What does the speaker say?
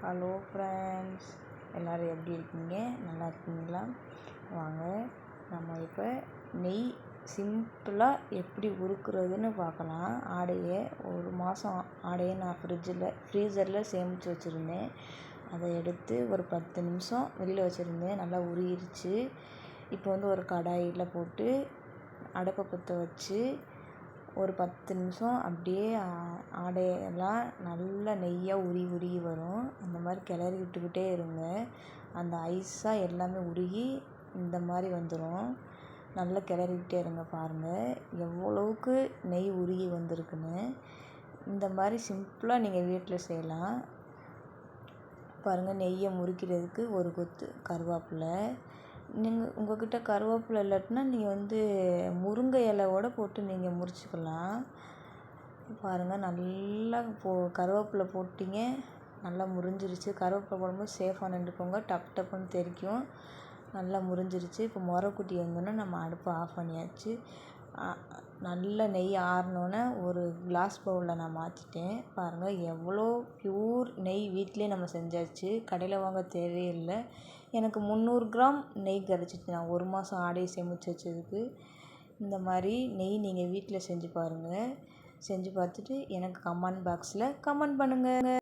Hello friends, எல்லோரும் எப்படி இருக்கீங்க? நல்லா இருக்கீங்களா? வாங்க நம்ம இப்போ நெய் சிம்பிளாக எப்படி உருக்குறதுன்னு பார்க்கலாம். ஆடையை ஒரு மாதம் ஆடையை நான் ஃப்ரீசரில் சேமித்து வச்சுருந்தேன். அதை எடுத்து ஒரு 10 நிமிஷம் வெளியில் வச்சுருந்தேன். நல்லா உருகிருச்சு. இப்போ ஒரு கடாயில் போட்டு அடுப்பை பற்ற வச்சு ஒரு 10 நிமிஷம் அப்படியே ஆடையெல்லாம் நல்லா நெய்யாக உருகி வரும். அந்த மாதிரி கிளறி விட்டுக்கிட்டே இருங்க. அந்த ஐஸாக எல்லாமே உருகி இந்த மாதிரி வந்துடும். நல்லா கிளறிக்கிட்டே இருங்க. பாருங்கள் எவ்வளவுக்கு நெய் உருகி வந்திருக்குன்னு. இந்த மாதிரி சிம்பிளாக நீங்கள் வீட்டில் செய்யலாம். பாருங்கள், நெய்யை முறிக்கிறதுக்கு ஒரு கொத்து கருவேப்பிலை. உங்கள்கிட்ட கருவேப்பிலை இல்லாட்டினா நீங்கள் முருங்கை இலையோட போட்டு நீங்கள் முறிச்சிக்கலாம். பாருங்கள், நல்லா கருவேப்பிலை போட்டிங்க, நல்லா முறிஞ்சிருச்சு. கருவேப்பிலை போடும்போது சேஃபாக நின்றுக்கோங்க, டப்புன்னு தெறிக்கும். நல்லா முறிஞ்சிருச்சு. இப்போ முறக்குட்டி எங்கன்னா நம்ம அடுப்பை ஆஃப் பண்ணியாச்சு. நல்ல நெய் ஆறினோன்னே ஒரு கிளாஸ் பவுலில் நான் மாற்றிட்டேன். பாருங்கள், எவ்வளோ ப்யூர் நெய் வீட்டிலே நம்ம செஞ்சாச்சு. கடையில் வாங்க தேவையில்லை. எனக்கு 300 கிராம் நெய் கிடச்சிச்சு. நான் ஒரு மாதம் ஆடையை சேமித்து வச்சதுக்கு. இந்த மாதிரி நெய் நீங்கள் வீட்டில் செஞ்சு பாருங்கள். செஞ்சு பார்த்துட்டு எனக்கு கமெண்ட் பாக்ஸில் கமெண்ட் பண்ணுங்கள்.